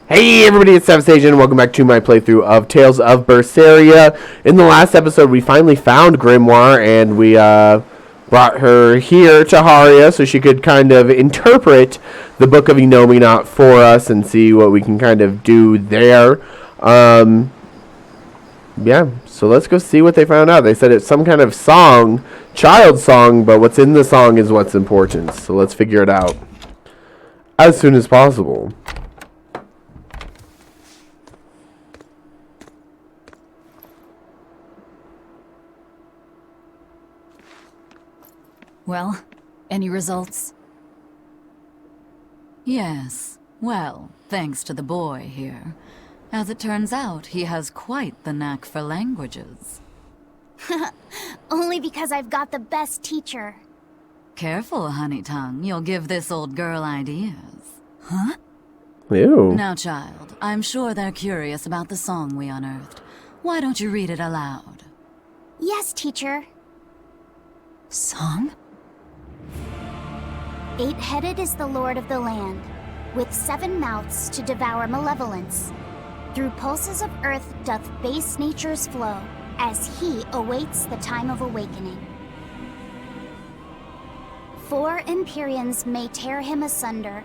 Hey everybody, it's savagesageyt and welcome back to my playthrough of Tales of Berseria. In the last episode, we finally found Grimoire and we brought her here to Haria so she could kind of interpret the Book of Innominat for us and see what we can kind of do there. Yeah, so let's go see what they found out. They said it's some kind of song, child song, but what's in the song is what's important. So let's figure it out as soon as possible. Well, any results? Yes. Well, thanks to the boy here. As it turns out, he has quite the knack for languages. Only because I've got the best teacher. Careful, honey tongue. You'll give this old girl ideas. Huh? Ew. Now, child, I'm sure they're curious about the song we unearthed. Why don't you read it aloud? Yes, teacher. Song? 8-headed is the lord of the land, with 7 mouths to devour malevolence. Through pulses of earth doth base nature's flow, as he awaits the time of awakening. 4 Empyreans may tear him asunder,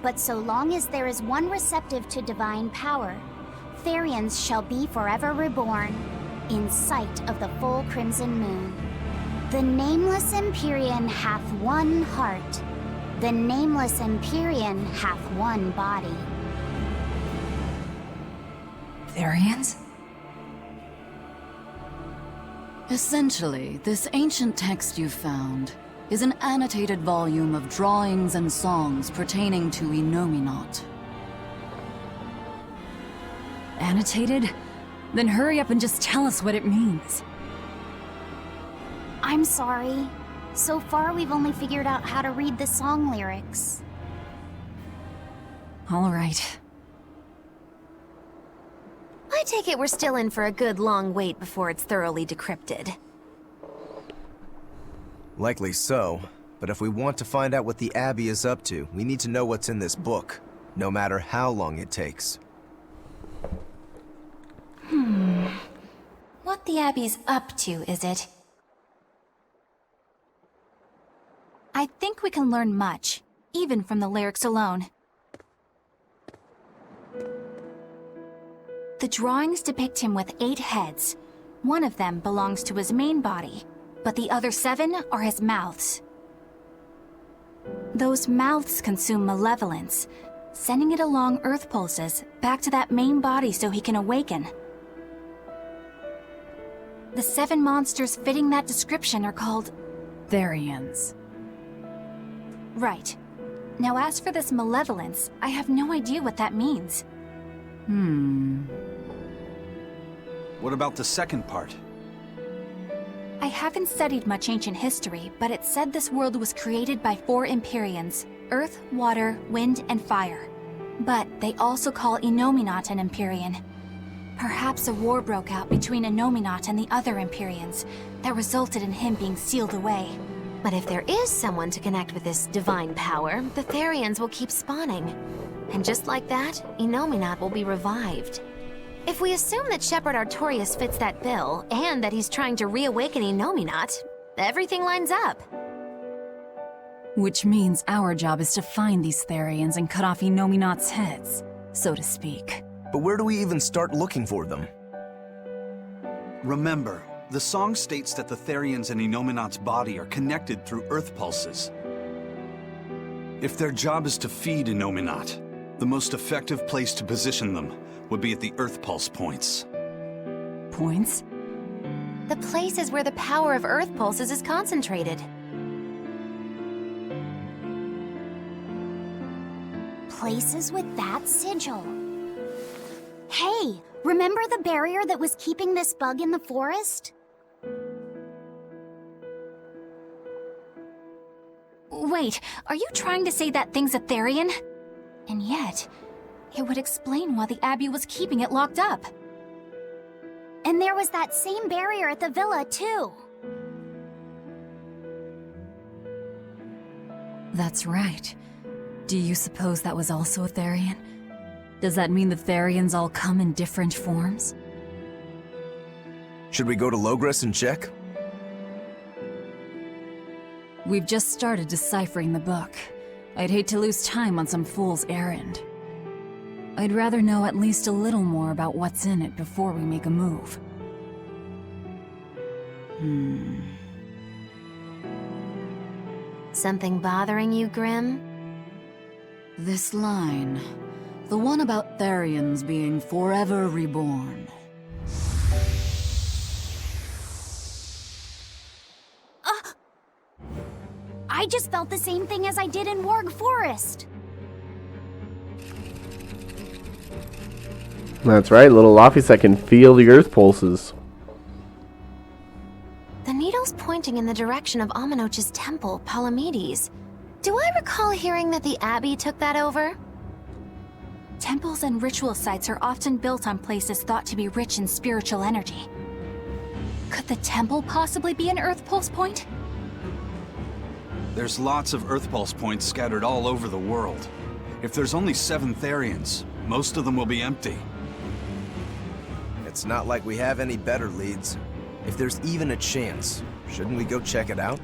but so long as there is one receptive to divine power, Therians shall be forever reborn, in sight of the full crimson moon. The nameless Empyrean hath one heart. The nameless Empyrean hath one body. Therians? Essentially, this ancient text you found is an annotated volume of drawings and songs pertaining to Innominat. Annotated? Then hurry up and just tell us what it means. I'm sorry. So far, we've only figured out how to read the song lyrics. All right. I take it we're still in for a good long wait before it's thoroughly decrypted. Likely so, but if we want to find out what the Abbey is up to, we need to know what's in this book, no matter how long it takes. What the Abbey's up to, is it? I think we can learn much, even from the lyrics alone. The drawings depict him with 8 heads. One of them belongs to his main body, but the other 7 are his mouths. Those mouths consume malevolence, sending it along earth pulses back to that main body so he can awaken. The 7 monsters fitting that description are called Therians. Right. Now as for this malevolence, I have no idea what that means. What about the second part? I haven't studied much ancient history, but it said this world was created by 4 Empyreans: earth, water, wind, and fire. But they also call Innominat an Empyrean. Perhaps a war broke out between Innominat and the other Empyreans that resulted in him being sealed away. But if there is someone to connect with this divine power, the Therians will keep spawning. And just like that, Innominat will be revived. If we assume that Shepherd Artorius fits that bill, and that he's trying to reawaken Innominat, everything lines up. Which means our job is to find these Therians and cut off Innominat's heads, so to speak. But where do we even start looking for them? Remember, the song states that the Therians in Innominat's body are connected through earth pulses. If their job is to feed Innominat, the most effective place to position them would be at the earth pulse points. Points? The places where the power of earth pulses is concentrated. Places with that sigil. Hey, remember the barrier that was keeping this bug in the forest? Wait, are you trying to say that thing's a Therian? And yet, it would explain why the Abbey was keeping it locked up. And there was that same barrier at the villa, too. That's right. Do you suppose that was also a Therian? Does that mean the Therians all come in different forms? Should we go to Logres and check? We've just started deciphering the book. I'd hate to lose time on some fool's errand. I'd rather know at least a little more about what's in it before we make a move. Something bothering you, Grim? This line. The one about Therians being forever reborn. I just felt the same thing as I did in Warg Forest. That's right, little Laphicet can feel the earth pulses. The needle's pointing in the direction of Amenoch's temple, Palamedes. Do I recall hearing that the Abbey took that over? Temples and ritual sites are often built on places thought to be rich in spiritual energy. Could the temple possibly be an Earth Pulse point? There's lots of Earth Pulse points scattered all over the world. If there's only 7 Therians, most of them will be empty. It's not like we have any better leads. If there's even a chance, shouldn't we go check it out?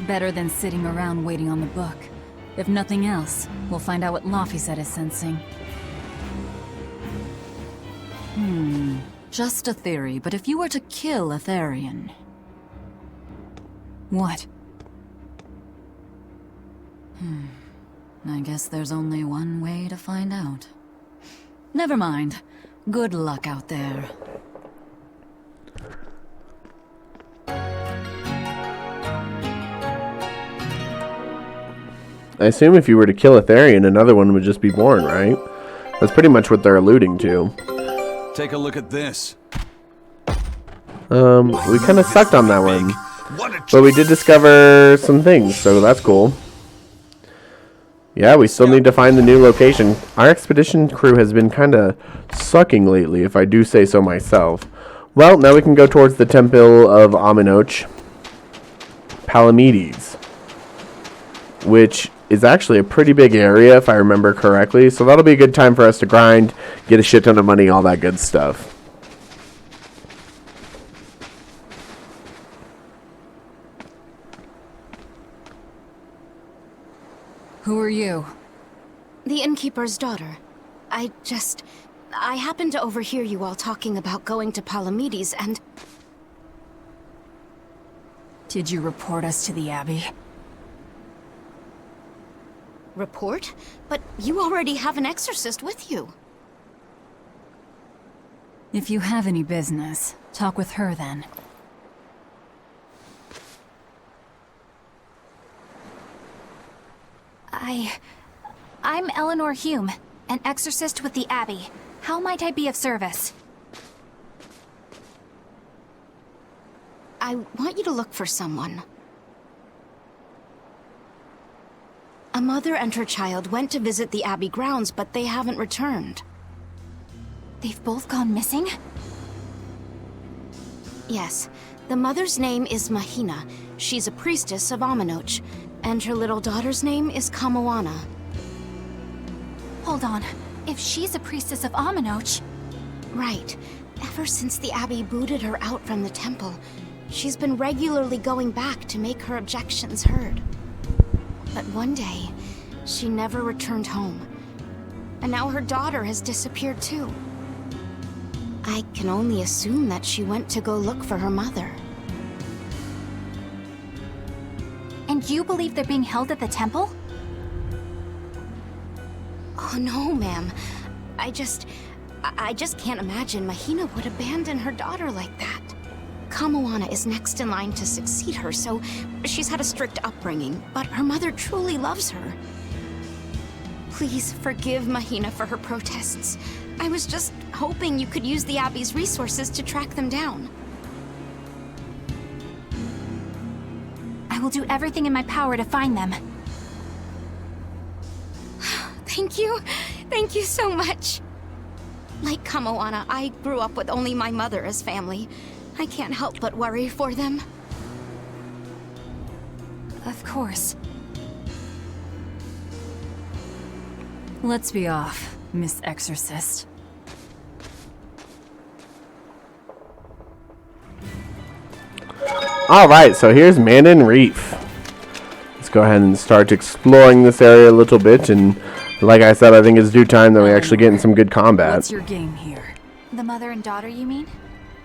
Better than sitting around waiting on the book. If nothing else, we'll find out what Laphicet is sensing. Just a theory, but if you were to kill a Therian... What? I guess there's only one way to find out. Never mind. Good luck out there. I assume if you were to kill a Therian, another one would just be born, right? That's pretty much what they're alluding to. Take a look at this. We kind of sucked on that one. What a But we did discover some things, so that's cool. Yeah, we still need to find the new location. Our expedition crew has been kind of sucking lately, if I do say so myself. Well, now we can go towards the Temple of Amenoch, Palamedes, which is actually a pretty big area, if I remember correctly. So that'll be a good time for us to grind, get a shit ton of money, all that good stuff. Who are you? The innkeeper's daughter. I happened to overhear you all talking about going to Palamedes and... Did you report us to the Abbey? Report? But you already have an exorcist with you. If you have any business, talk with her then. I'm Eleanor Hume, an exorcist with the Abbey. How might I be of service? I want you to look for someone. A mother and her child went to visit the Abbey grounds, but they haven't returned. They've both gone missing? Yes. The mother's name is Mahina. She's a priestess of Amenoch. And her little daughter's name is Kamoana. Hold on. If she's a priestess of Amenoch... Right. Ever since the Abbey booted her out from the temple, she's been regularly going back to make her objections heard. But one day, she never returned home. And now her daughter has disappeared too. I can only assume that she went to go look for her mother. And you believe they're being held at the temple? Oh no, ma'am. I just can't imagine Mahina would abandon her daughter like that. Kamoana is next in line to succeed her, so she's had a strict upbringing, but her mother truly loves her. Please forgive Mahina for her protests. I was just hoping you could use the Abbey's resources to track them down. I will do everything in my power to find them. Thank you. Thank you so much. Like Kamoana, I grew up with only my mother as family. I can't help but worry for them. Of course. Let's be off. Miss Exorcist. Alright, so here's Mandan Reef. Let's go ahead and start exploring this area a little bit, and like I said, I think it's due time that we actually get in some good combat. What's your game here? The mother and daughter, you mean?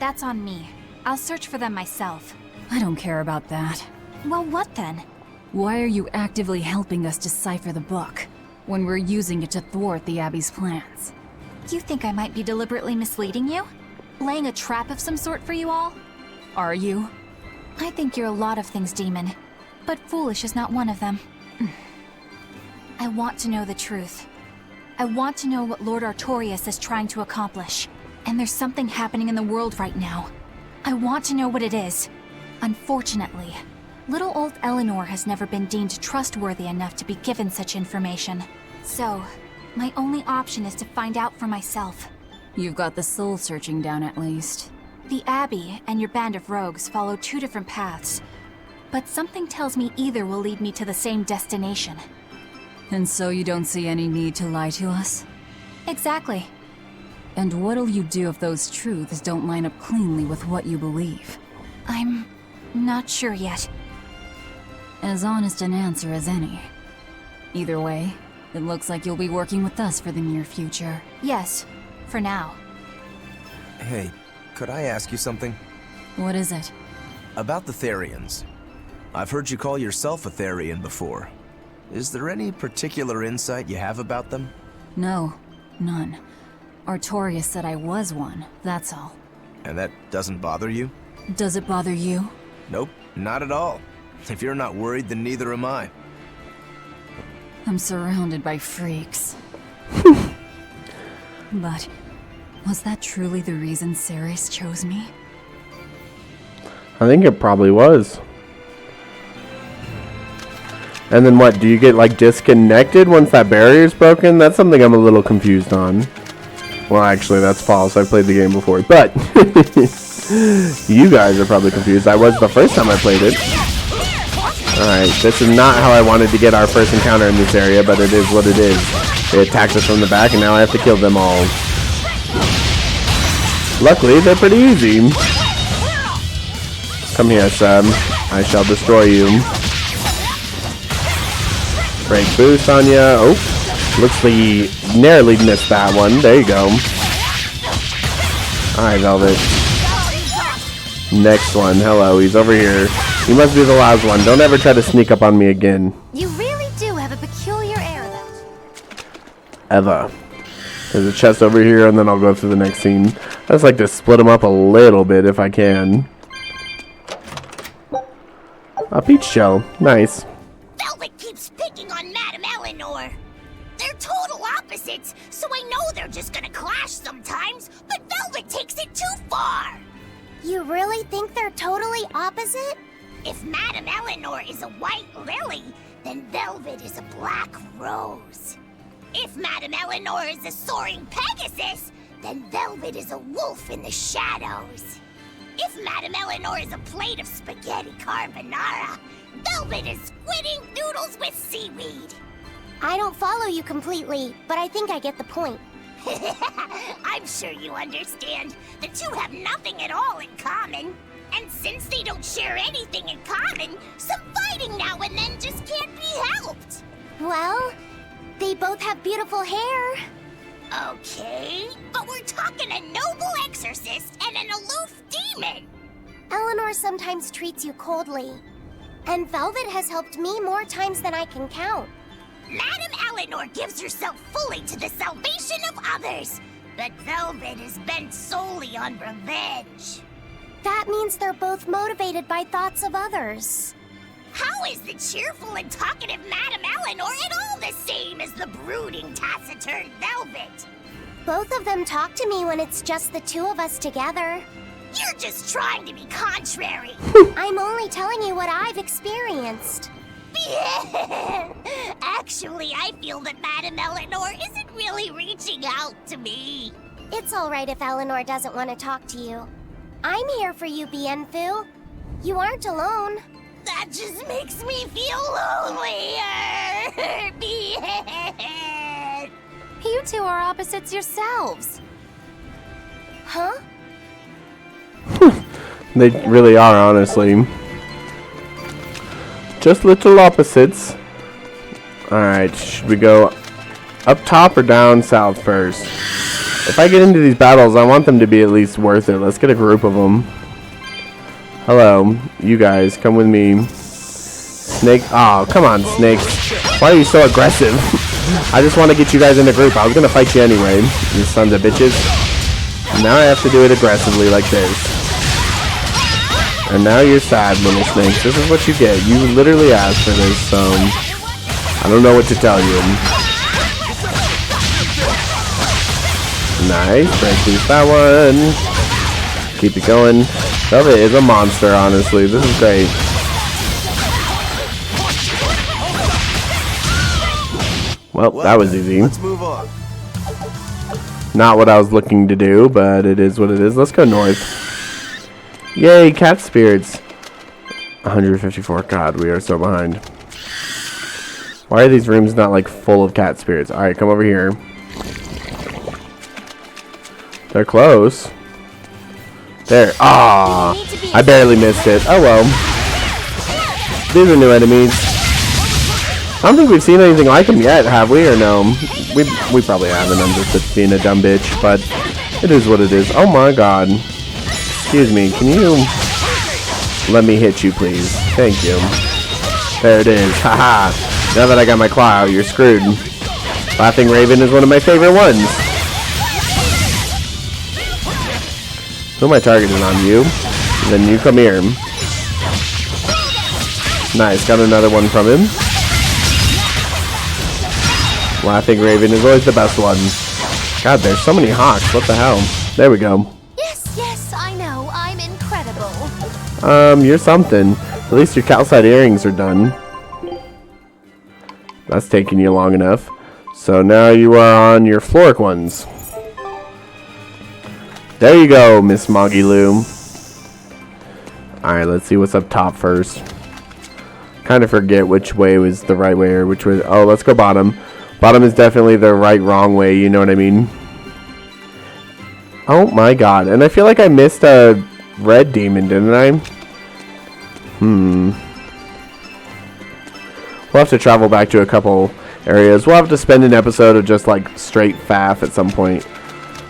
That's on me. I'll search for them myself. I don't care about that. Well, what then? Why are you actively helping us decipher the book, when we're using it to thwart the Abbey's plans? You think I might be deliberately misleading you? Laying a trap of some sort for you all? Are you? I think you're a lot of things, Demon. But foolish is not one of them. I want to know the truth. I want to know what Lord Artorias is trying to accomplish. And there's something happening in the world right now. I want to know what it is. Unfortunately, little old Eleanor has never been deemed trustworthy enough to be given such information. So, my only option is to find out for myself. You've got the soul searching down at least. The Abbey and your band of rogues follow two different paths. But something tells me either will lead me to the same destination. And so you don't see any need to lie to us? Exactly. And what'll you do if those truths don't line up cleanly with what you believe? I'm not sure yet. As honest an answer as any. Either way, it looks like you'll be working with us for the near future. Yes, for now. Hey, could I ask you something? What is it? About the Therians. I've heard you call yourself a Therian before. Is there any particular insight you have about them? No, none. Artorias said I was one, that's all. And that doesn't bother you? Does it bother you? Nope, not at all. If you're not worried, then neither am I. I'm surrounded by freaks. But was that truly the reason Ceres chose me? I think it probably was. And then what, do you get like disconnected once that barrier's broken? That's something I'm a little confused on. Well, actually, that's false. I played the game before, but you guys are probably confused. I was the first time I played it. Alright, this is not how I wanted to get our first encounter in this area, but it is what it is. They attacked us from the back, and now I have to kill them all. Luckily, they're pretty easy. Come here, son. I shall destroy you. Break boost on ya. Oh. Looks like he narrowly missed that one. There you go. Alright, Velvet. Next one. Hello, he's over here. He must be the last one. Don't ever try to sneak up on me again. You really do have a peculiar air, though. Eva. There's a chest over here, and then I'll go through the next scene. I just like to split them up a little bit if I can. A peach shell. Nice. Velvet keeps picking on Madame Eleanor. They're total opposites, so I know they're just gonna clash sometimes, but Velvet takes it too far. You really think they're totally opposite? If Madame Eleanor is a white lily, then Velvet is a black rose. If Madame Eleanor is a soaring Pegasus, then Velvet is a wolf in the shadows. If Madame Eleanor is a plate of spaghetti carbonara, Velvet is squidding noodles with seaweed. I don't follow you completely, but I think I get the point. I'm sure you understand. The two have nothing at all in common. And since they don't share anything in common, some fighting now and then just can't be helped. Well, they both have beautiful hair. Okay, but we're talking a noble exorcist and an aloof demon. Eleanor sometimes treats you coldly. And Velvet has helped me more times than I can count. Madame Eleanor gives herself fully to the salvation of others, but Velvet is bent solely on revenge. That means they're both motivated by thoughts of others. How is the cheerful and talkative Madame Eleanor at all the same as the brooding, taciturn Velvet? Both of them talk to me when it's just the two of us together. You're just trying to be contrary. I'm only telling you what I've experienced. Actually, I feel that Madame Eleanor isn't really reaching out to me. It's all right if Eleanor doesn't want to talk to you. I'm here for you, Bienfu. You aren't alone. That just makes me feel lonelier. You two are opposites yourselves. Huh? They really are, honestly. Just little opposites. Alright, should we go up top or down south first? If I get into these battles, I want them to be at least worth it. Let's get a group of them. Hello, you guys, come with me. Snake. Oh, come on, Snake. Why are you so aggressive? I just want to get you guys in a group. I was going to fight you anyway, you sons of bitches. Now I have to do it aggressively like this. And now you're sad, little snakes. This is what you get. You literally asked for this, so I don't know what to tell you. Nice. Break loose that one. Keep it going. Velvet is a monster, honestly. This is great. Well, that was easy. Let's move on. Not what I was looking to do, but it is what it is. Let's go north. Yay, cat spirits. 154. God, we are so behind. Why are these rooms not like full of cat spirits? Alright, come over here. They're close. There. Ah, I barely missed it. Oh well. These are new enemies. I don't think we've seen anything like them yet, have we? Or no? We probably haven't. I'm just being a dumb bitch, but it is what it is. Oh my god. Excuse me, can you let me hit you, please? Thank you. There it is. Haha. Now that I got my claw out, you're screwed. Laughing Raven is one of my favorite ones. Who am I targeting on? You? Then you come here. Nice, got another one from him. Laughing Raven is always the best one. God, there's so many hawks. What the hell? There we go. Yes, I know. I'm incredible. You're something. At least your calcite earrings are done. That's taking you long enough. So now you are on your Floric ones. There you go, Miss Moggy Lou. Alright, let's see what's up top first. Kind of forget which way was the right way or which way. Oh, let's go bottom. Bottom is definitely the wrong way, you know what I mean? Oh my god. And I feel like I missed a red demon, didn't I? We'll have to travel back to a couple areas. We'll have to spend an episode of just like straight faff at some point.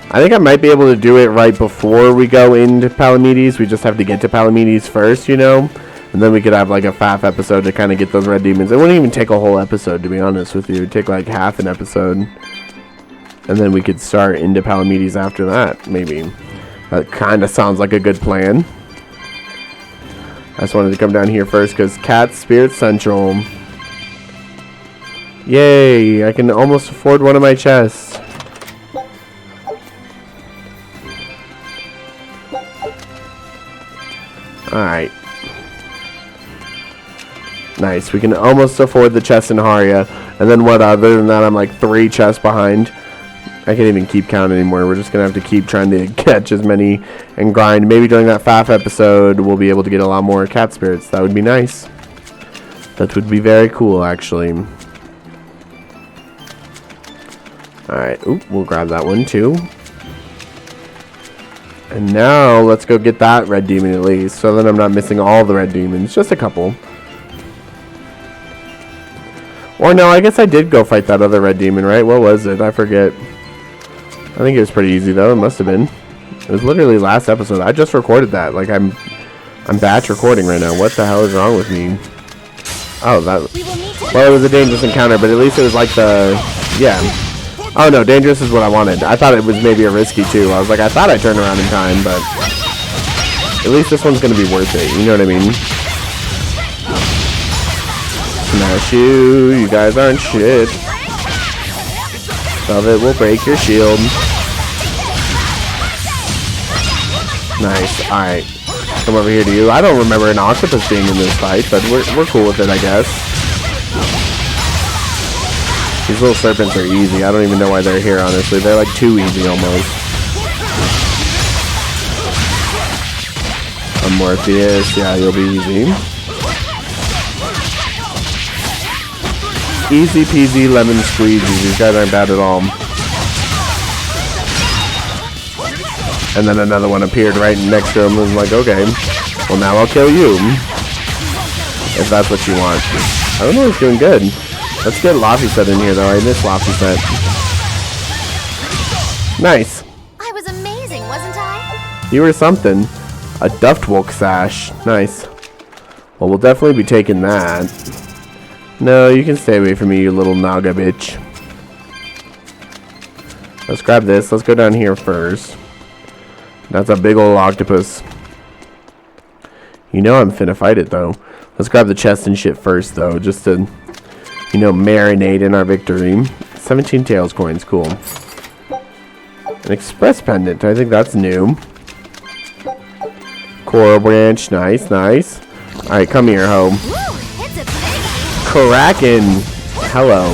I think I might be able to do it right before we go into Palamedes. We just have to get to Palamedes first, you know? And then we could have like a faff episode to kind of get those red demons. It wouldn't even take a whole episode, to be honest with you. It would take like half an episode. And then we could start into Palamedes after that, maybe. That kind of sounds like a good plan. I just wanted to come down here first because Cat Spirit Central. Yay! I can almost afford one of my chests. Alright. Nice. We can almost afford the chest in Haria. And then what, other than that, I'm like 3 chests behind. I can't even keep count anymore. We're just going to have to keep trying to catch as many and grind. Maybe during that FAF episode, we'll be able to get a lot more cat spirits. That would be nice. That would be very cool, actually. Alright. Oop, we'll grab that one, too. And now, let's go get that red demon at least. So then I'm not missing all the red demons. Just a couple. Or no, I guess I did go fight that other red demon, right? What was it? I forget. I think it was pretty easy though. It must have been. It was literally last episode. I just recorded that. Like I'm batch recording right now. What the hell is wrong with me? Oh, that. Well, it was a dangerous encounter, but at least it was like the. Yeah. Oh no, dangerous is what I wanted. I thought it was maybe a risky too. I was like, I thought I turned around in time, but at least this one's gonna be worth it. You know what I mean? Smash you. You guys aren't shit. Velvet will break your shield. Nice. Alright. Come over here to you. I don't remember an octopus being in this fight, but we're cool with it, I guess. These little serpents are easy. I don't even know why they're here, honestly. They're like too easy almost. Morpheus. Yeah, you'll be easy. Easy peasy lemon squeezy. These guys aren't bad at all. And then another one appeared right next to him and was like, okay, well now I'll kill you. If that's what you want. I don't know, he's doing good. Let's get Laphicet in here though. I miss Laphicet. Nice. I was amazing, wasn't I? You were something. A Duftwolk sash. Nice. Well, we'll definitely be taking that. No, you can stay away from me, you little Naga bitch. Let's grab this. Let's go down here first. That's a big old octopus. You know I'm finna fight it, though. Let's grab the chest and shit first, though, just to, you know, marinate in our victory. 17 Tails coins. Cool. An Express Pendant. I think that's new. Coral Branch. Nice, nice. Alright, come here, ho. Kraken. Hello.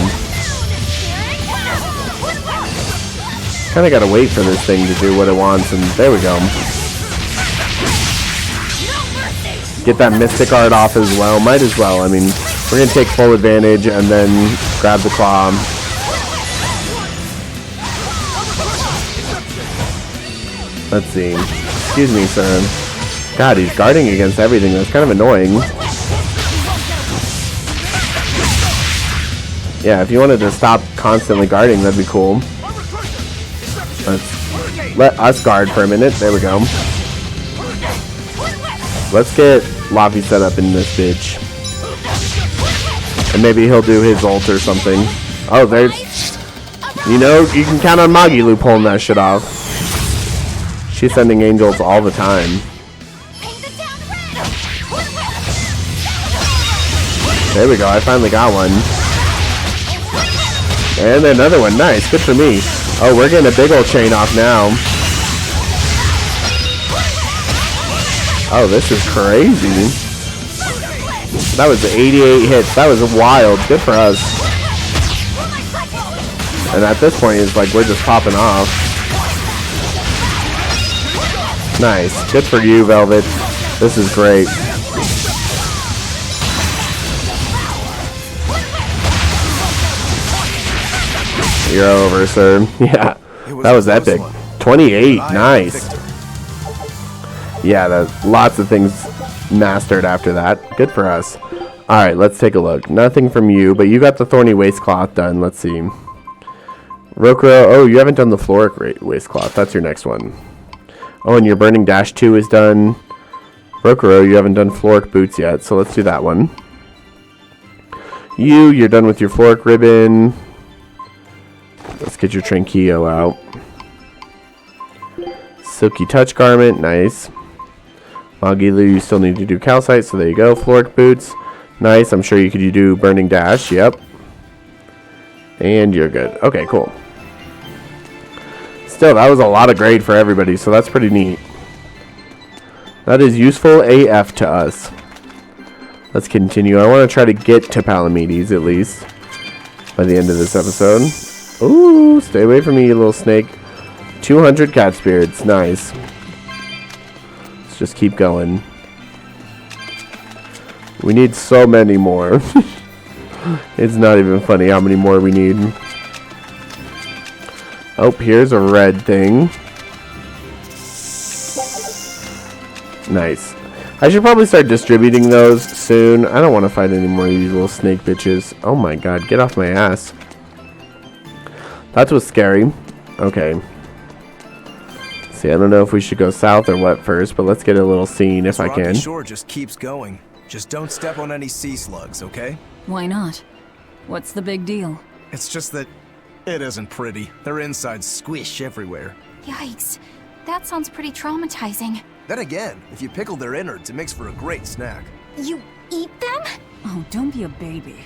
Kinda gotta wait for this thing to do what it wants, and there we go. Get that Mystic Art off as well. Might as well. I mean, we're gonna take full advantage and then grab the claw. Let's see. Excuse me, sir. God, he's guarding against everything. That's kind of annoying. Yeah, if you wanted to stop constantly guarding, that'd be cool. Let's let us guard for a minute. There we go. Let's get Laphicet up in this bitch. And maybe he'll do his ult or something. Oh, there's... You know, you can count on Magilu pulling that shit off. She's sending angels all the time. There we go, I finally got one. And another one, nice, good for me. Oh, we're getting a big old chain off now. Oh, this is crazy. That was 88 hits, that was wild, good for us. And at this point, it's like we're just popping off. Nice, good for you, Velvet. This is great. You're over, sir. Yeah, that was epic. 28, nice. Yeah, lots of things mastered after that. Good for us. Alright, let's take a look. Nothing from you, but you got the Thorny Waistcloth done. Let's see. Rokuro, oh, you haven't done the Floric Waistcloth. That's your next one. Oh, and your Burning Dash 2 is done. Rokuro, you haven't done Floric Boots yet, so let's do that one. You're done with your Floric Ribbon. Let's get your Tranquillo out. Silky Touch Garment, nice. Magilu, you still need to do Calcite, so there you go. Floric Boots, nice. I'm sure you could do Burning Dash, yep. And you're good. Okay, cool. Still, that was a lot of grade for everybody, so that's pretty neat. That is useful AF to us. Let's continue. I want to try to get to Palamedes, at least, by the end of this episode. Ooh, stay away from me, you little snake. 200 cat spirits, nice. Let's just keep going. We need so many more. It's not even funny how many more we need. Oh, here's a red thing. Nice. I should probably start distributing those soon. I don't want to fight any more of these little snake bitches. Oh my god, get off my ass. That was scary. Okay. See, I don't know if we should go south or what first, but let's get a little scene if I can. Shore just keeps going. Just don't step on any sea slugs, okay? Why not? What's the big deal? It's just that it isn't pretty. Their insides squish everywhere. Yikes. That sounds pretty traumatizing. Then again, if you pickle their innards, it makes for a great snack. You eat them? Oh, don't be a baby.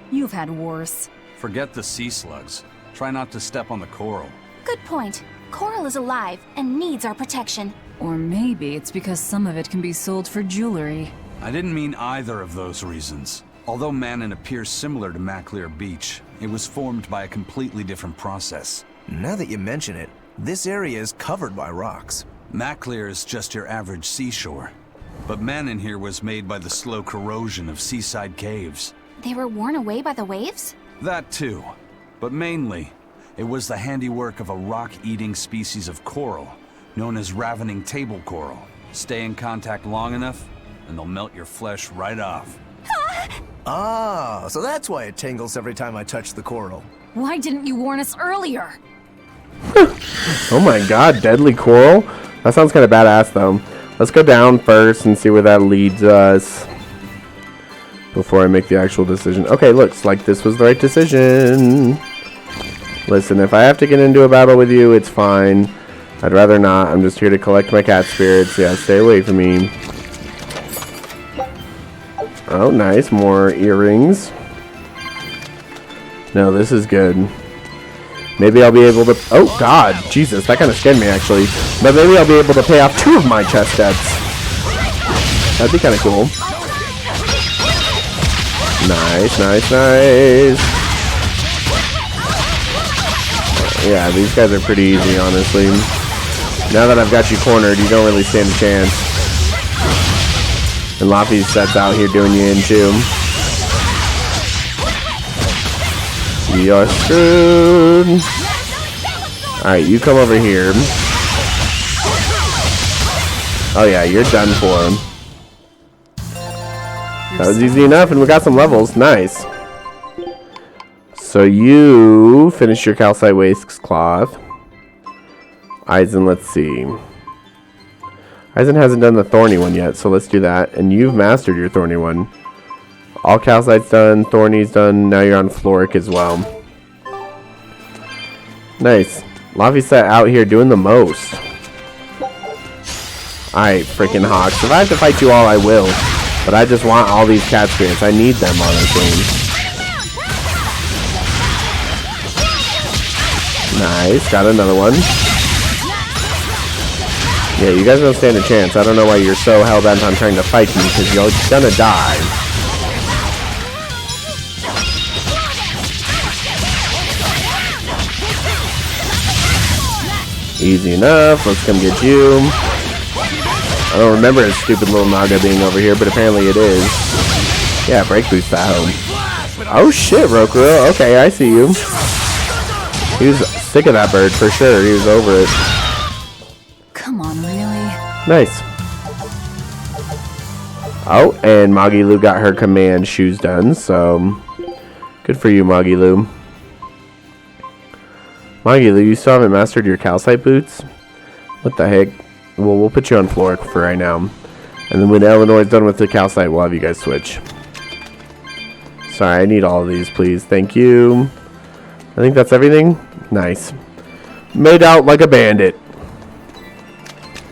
You've had worse. Forget the sea slugs. Try not to step on the coral. Good point. Coral is alive and needs our protection. Or maybe it's because some of it can be sold for jewelry. I didn't mean either of those reasons. Although Manon appears similar to Maclear Beach, it was formed by a completely different process. Now that you mention it, this area is covered by rocks. Maclear is just your average seashore. But Manon here was made by the slow corrosion of seaside caves. They were worn away by the waves? That too. But mainly, it was the handiwork of a rock-eating species of coral known as ravening table coral. Stay in contact long enough, and they'll melt your flesh right off. Ah, so that's why it tingles every time I touch the coral. Why didn't you warn us earlier? Oh my god, deadly coral? That sounds kind of badass though. Let's go down first and see where that leads us before I make the actual decision. Okay, looks like this was the right decision. Listen, if I have to get into a battle with you, it's fine. I'd rather not. I'm just here to collect my cat spirits. Yeah, stay away from me. Oh, nice. More earrings. No, this is good. Maybe I'll be able to... Oh, God. Jesus, that kind of scared me, actually. But maybe I'll be able to pay off 2 of my chest debts. That'd be kind of cool. Nice, nice, nice. Yeah, these guys are pretty easy, honestly. Now that I've got you cornered, you don't really stand a chance. And Laffy's set's out here doing you in too. You're screwed. Alright, you come over here. Oh yeah, you're done for. That was easy enough, and we got some levels. Nice. So you finished your calcite waistcloth. Eisen, let's see. Eisen hasn't done the thorny one yet, so let's do that. And you've mastered your thorny one. All calcite's done, thorny's done, now you're on floric as well. Nice. Laffy's set out here doing the most. Alright, freaking Hawks. If I have to fight you all, I will. But I just want all these cat spirits. I need them, honestly. Nice, got another one. Yeah, you guys don't stand a chance. I don't know why you're so hell-bent on trying to fight me, because you're gonna die. Easy enough. Let's come get you. I don't remember his stupid little Naga being over here, but apparently it is. Yeah, break boost that home. Oh shit, Rokuro. Okay, I see you. He was sick of that bird for sure. He was over it. Come on, really? Nice. Oh, and Magilu got her command shoes done, so good for you, Magilu. Magilu, you still haven't mastered your calcite boots? What the heck? Well, we'll put you on floric for right now. And then when Eleanor's done with the calcite, we'll have you guys switch. Sorry, I need all of these, please. Thank you. I think that's everything. Nice. Made out like a bandit.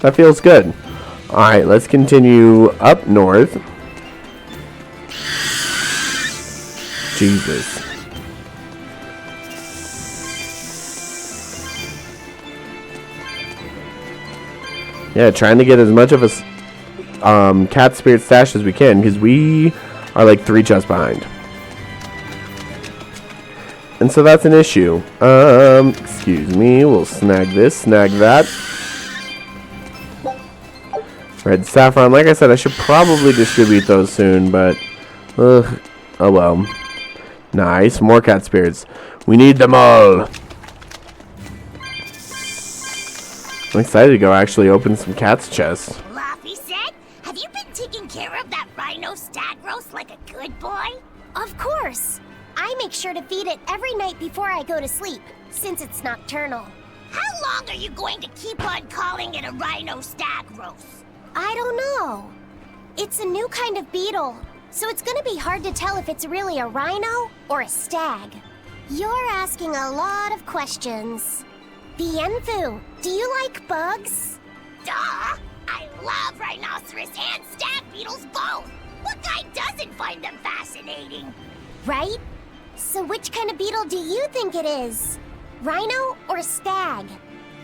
That feels good. Alright, let's continue up north. Jesus. Yeah, trying to get as much of a cat spirit stash as we can, because we are like 3 chests behind. And so that's an issue. Excuse me, we'll snag this, snag that. Red saffron, like I said, I should probably distribute those soon, but oh well. Nice, more cat spirits. We need them all. I'm excited to go actually open some cat's chests. Laffy said, have you been taking care of that rhino stag roast like a good boy? Of course. I make sure to feed it every night before I go to sleep, since it's nocturnal. How long are you going to keep on calling it a rhino stag roast? I don't know. It's a new kind of beetle, so it's gonna be hard to tell if it's really a rhino or a stag. You're asking a lot of questions. Bienfu, do you like bugs? Duh! I love rhinoceros and stag beetles both! What guy doesn't find them fascinating? Right? So which kind of beetle do you think it is? Rhino or stag?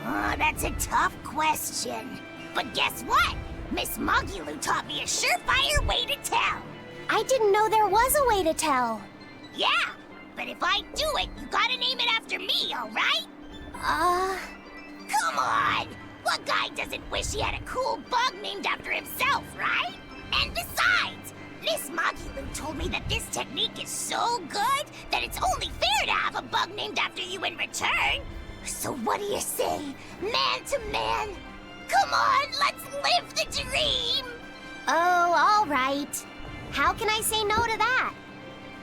Oh, that's a tough question. But guess what? Miss Magilu taught me a surefire way to tell. I didn't know there was a way to tell. Yeah, but if I do it, you gotta name it after me, alright? Come on! What guy doesn't wish he had a cool bug named after himself, right? And besides, Miss Magilu told me that this technique is so good that it's only fair to have a bug named after you in return. So what do you say, man to man? Come on, let's live the dream! Oh, all right. How can I say no to that?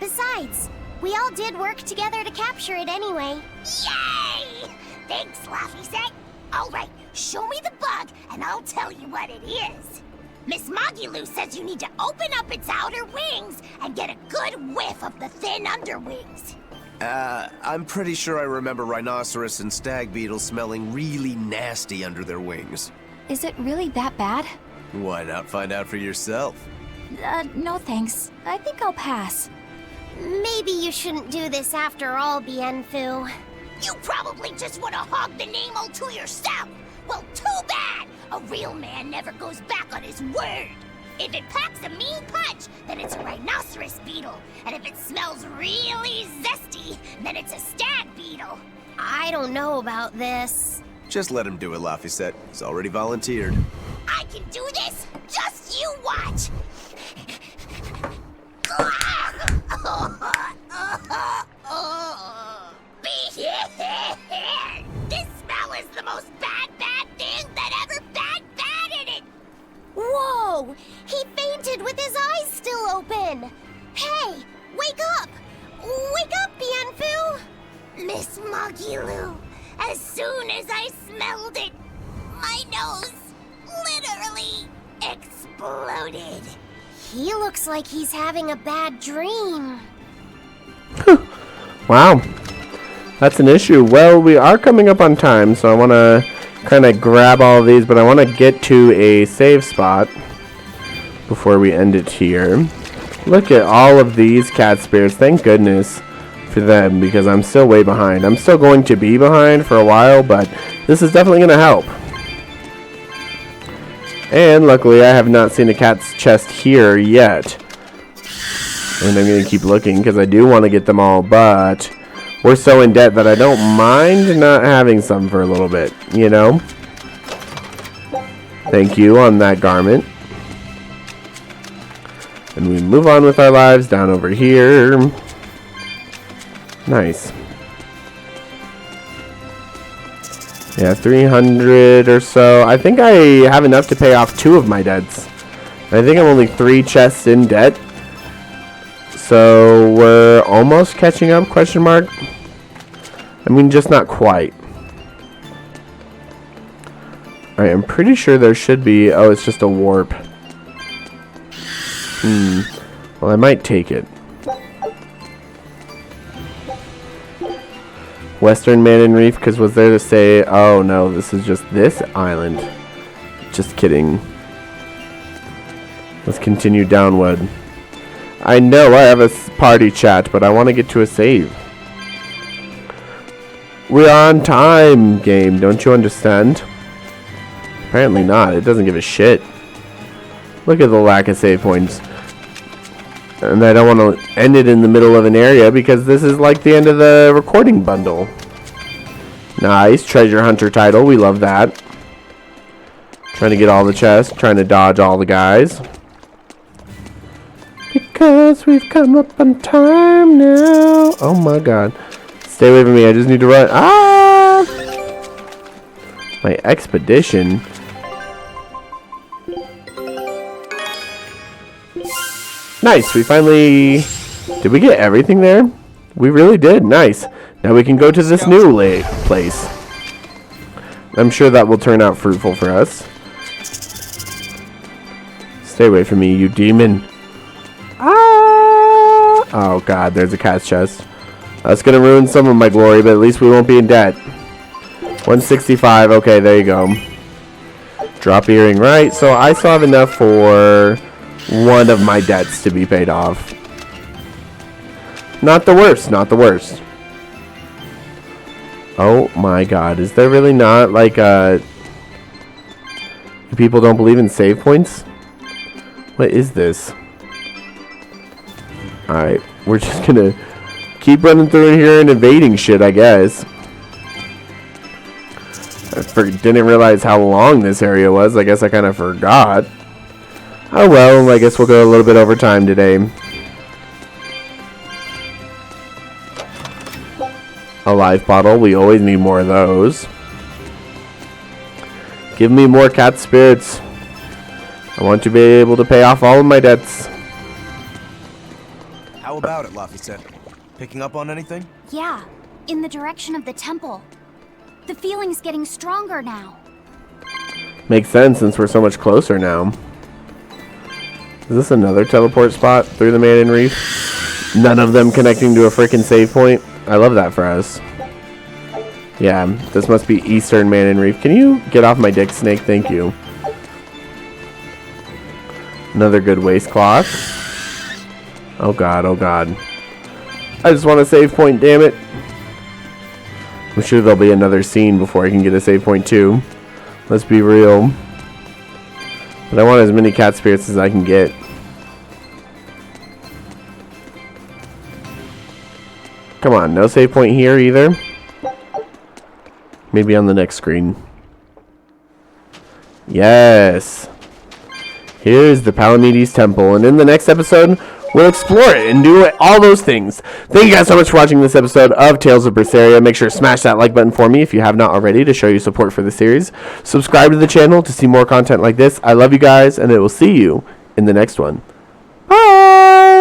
Besides, we all did work together to capture it anyway. Yay! Thanks, Laffy-Set. All right, show me the bug, and I'll tell you what it is. Miss Mogulu says you need to open up its outer wings and get a good whiff of the thin underwings. I'm pretty sure I remember rhinoceros and stag beetles smelling really nasty under their wings. Is it really that bad? Why not find out for yourself? No thanks. I think I'll pass. Maybe you shouldn't do this after all, Bienfu. You probably just want to hog the name all to yourself. Well, too bad! A real man never goes back on his word. If it packs a mean punch, then it's a rhinoceros beetle. And if it smells really zesty, then it's a stag beetle. I don't know about this. Just let him do it, Laffy-Set. He's already volunteered. I can do this! Just you watch! This smell is the most bad thing that ever batted it! Whoa! He fainted with his eyes still open! Hey! Wake up! Wake up, Bienfu! Miss Mogulu, as soon as I smelled it, my nose literally exploded. He looks like he's having a bad dream. Wow. That's an issue. Well, we are coming up on time, so I want to kind of grab all of these, but I want to get to a save spot before we end it here. Look at all of these cat spirits. Thank goodness for them, because I'm still way behind. I'm still going to be behind for a while, but this is definitely going to help. And luckily, I have not seen a cat's chest here yet. And I'm going to keep looking because I do want to get them all, but we're so in debt that I don't mind not having some for a little bit, you know? Thank you on that garment. And we move on with our lives down over here. Nice. Yeah, 300 or so. I think I have enough to pay off 2 of my debts. I think I'm only 3 chests in debt. So we're almost catching up, question mark. I mean, just not quite. Alright, I'm pretty sure there should be... Oh, it's just a warp. Well, I might take it. Western Manon Reef, because was there to say... Oh, no, this is just this island. Just kidding. Let's continue downward. I know I have a party chat, but I want to get to a save. We're on time, game. Don't you understand? Apparently not. It doesn't give a shit. Look at the lack of save points. And I don't want to end it in the middle of an area because this is like the end of the recording bundle. Nice. Treasure Hunter title. We love that. Trying to get all the chests. Trying to dodge all the guys. Because we've come up on time now. Oh my god. Stay away from me. I just need to run. Ah! My expedition. Nice. We finally... Did we get everything there? We really did. Nice. Now we can go to this new place. I'm sure that will turn out fruitful for us. Stay away from me, you demon. Ah! Oh god, there's a cat's chest. That's gonna ruin some of my glory, but at least we won't be in debt. 165. Okay, there you go. Drop earring, right? So I still have enough for one of my debts to be paid off. Not the worst, not the worst. Oh my god, is there really not like people don't believe in save points? What is this? Alright, we're just gonna keep running through here and evading shit, I guess. I didn't realize how long this area was. I guess I kind of forgot. Oh well, I guess we'll go a little bit over time today. A life bottle. We always need more of those. Give me more cat spirits. I want to be able to pay off all of my debts. How about it, Laphicet? Picking up on anything? Yeah, in the direction of the temple. The feeling's getting stronger now. Makes sense since we're so much closer now. Is this another teleport spot through the Maiden Reef? None of them connecting to a freaking save point. I love that for us. Yeah, this must be Eastern Maiden Reef. Can you get off my dick, Snake? Thank you. Another good waist cloth. Oh god, oh god. I just want a save point, damn it. I'm sure there'll be another scene before I can get a save point too. Let's be real. But I want as many cat spirits as I can get. Come on, no save point here either. Maybe on the next screen. Yes. Here's the Palamedes Temple, and in the next episode, we'll explore it and do all those things. Thank you guys so much for watching this episode of Tales of Berseria. Make sure to smash that like button for me if you have not already to show your support for the series. Subscribe to the channel to see more content like this. I love you guys, and I will see you in the next one. Bye!